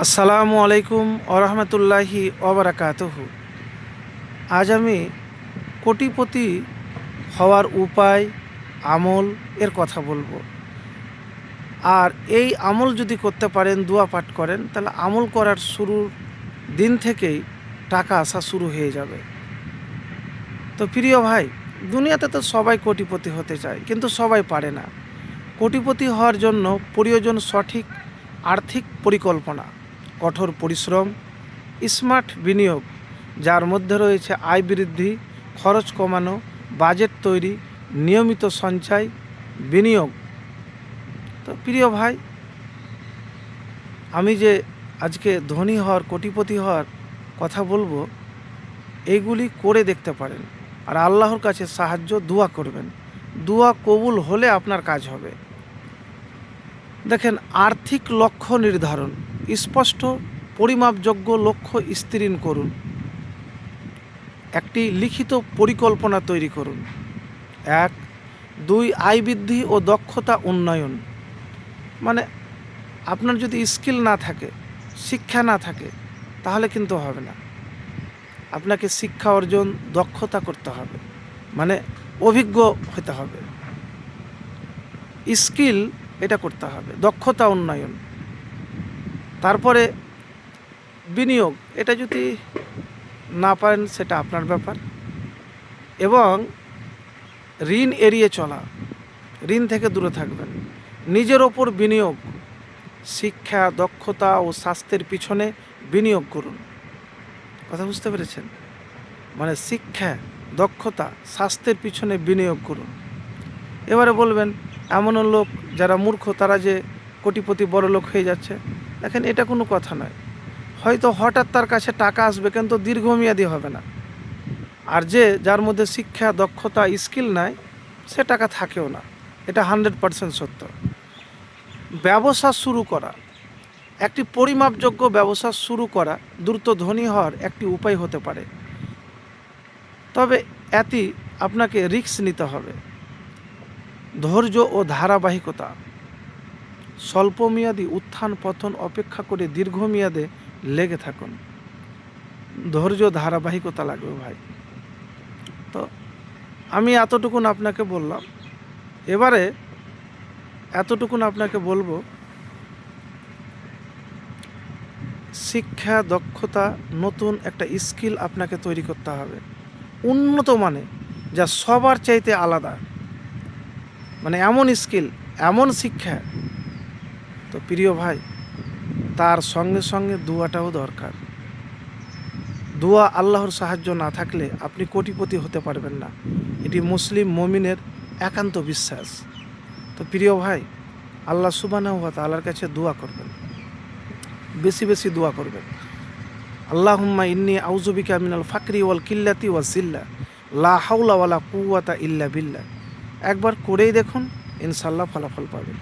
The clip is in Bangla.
আসসালামু আলাইকুম ওরহমতুল্লাহি ওবরাকাতুহু। আজ আমি কোটিপতি হওয়ার উপায়, আমল এর কথা বলবো। আর এই আমল যদি করতে পারেন, দোয়া পাঠ করেন, তাহলে আমল করার শুরুর দিন থেকেই টাকা আসা শুরু হয়ে যাবে। তো প্রিয় ভাই, দুনিয়াতে তো সবাই কোটিপতি হতে চায়, কিন্তু সবাই পারে না। কোটিপতি হওয়ার জন্য প্রয়োজন সঠিক আর্থিক পরিকল্পনা, কঠোর পরিশ্রম, স্মার্ট বিনিয়োগ, যার মধ্যে রয়েছে আয় বৃদ্ধি, খরচ কমানো, বাজেট তৈরি, নিয়মিত সঞ্চয়, বিনিয়োগ। তো প্রিয় ভাই, আমি যে আজকে ধনী হওয়ার, কোটিপতি হওয়ার কথা বলবো, এইগুলি করে দেখতে পারেন। আর আল্লাহর কাছে সাহায্য, দোয়া করবেন। দোয়া কবুল হলে আপনার কাজ হবে। দেখেন, আর্থিক লক্ষ্য নির্ধারণ, স্পষ্ট পরিমাপযোগ্য লক্ষ্য স্থির করুন। একটি লিখিত পরিকল্পনা তৈরি করুন। 1, 2 আয় বৃদ্ধি ও দক্ষতা উন্নয়ন। মানে আপনার যদি স্কিল না থাকে, শিক্ষা না থাকে, তাহলে কিন্তু হবে না। আপনাকে শিক্ষা অর্জন, দক্ষতা করতে হবে, মানে অভিজ্ঞ হতে হবে। স্কিল এটা করতে হবে, দক্ষতা উন্নয়ন। তারপরে বিনিয়োগ, এটা যদি না পারেন সেটা আপনার ব্যাপার। এবং ঋণ এড়িয়ে চলা, ঋণ থেকে দূরে থাকবেন। নিজের ওপর বিনিয়োগ, শিক্ষা, দক্ষতা ও স্বাস্থ্যের পিছনে বিনিয়োগ করুন। কথা বুঝতে পেরেছেন? মানে শিক্ষা, দক্ষতা, স্বাস্থ্যের পিছনে বিনিয়োগ করুন। এবারে বলবেন, এমনও লোক যারা মূর্খ, তারা যে কোটিপতি বড় লোক হয়ে যাচ্ছে। দেখেন, এটা কোনো কথা নয়। হয়তো হঠাৎ তার কাছে টাকা আসবে, কিন্তু দীর্ঘমেয়াদী হবে না। আর যার মধ্যে শিক্ষা, দক্ষতা, স্কিল নাই, সে টাকা থাকেও না। এটা 100% সত্য। ব্যবসা শুরু করা, একটি পরিমাপযোগ্য ব্যবসা শুরু করা দ্রুত ধনী হওয়ার একটি উপায় হতে পারে। তবে এতে আপনাকে রিস্ক নিতে হবে। ধৈর্য ও ধারাবাহিকতা, স্বল্পমেয়াদী উত্থান পতন অপেক্ষা করে দীর্ঘমেয়াদে লেগে থাকুন। ধৈর্য, ধারাবাহিকতা লাগবে ভাই। তো আমি এতটুকুন আপনাকে বললাম। এবারে এতটুকুন আপনাকে বলবো, শিক্ষা, দক্ষতা, নতুন একটা স্কিল আপনাকে তৈরি করতে হবে, উন্নত মানে, যা সবার চাইতে আলাদা। মানে এমন স্কিল, এমন শিক্ষা। তো প্রিয় ভাই, তার সঙ্গে সঙ্গে দোয়াটাও দরকার। দোয়া, আল্লাহর সাহায্য না থাকলে আপনি কোটিপতি হতে পারবেন না। এটি মুসলিম মুমিনের একান্ত বিশ্বাস। তো প্রিয় ভাই, আল্লাহ সুবহানাহু ওয়া তাআলার কাছে দোয়া করবেন, বেশি বেশি দোয়া করবেন। আল্লাহুম্মা ইন্নী আউযু বিকা মিনাল ফাকরি ওয়াল কিল্লাতি ওয়াজ জিল্লা, লা হাওলা ওয়ালা কুওয়াতা ইল্লা বিল্লাহ। একবার করেই দেখুন, ইনশাআল্লাহ ফলাফল পাবেন।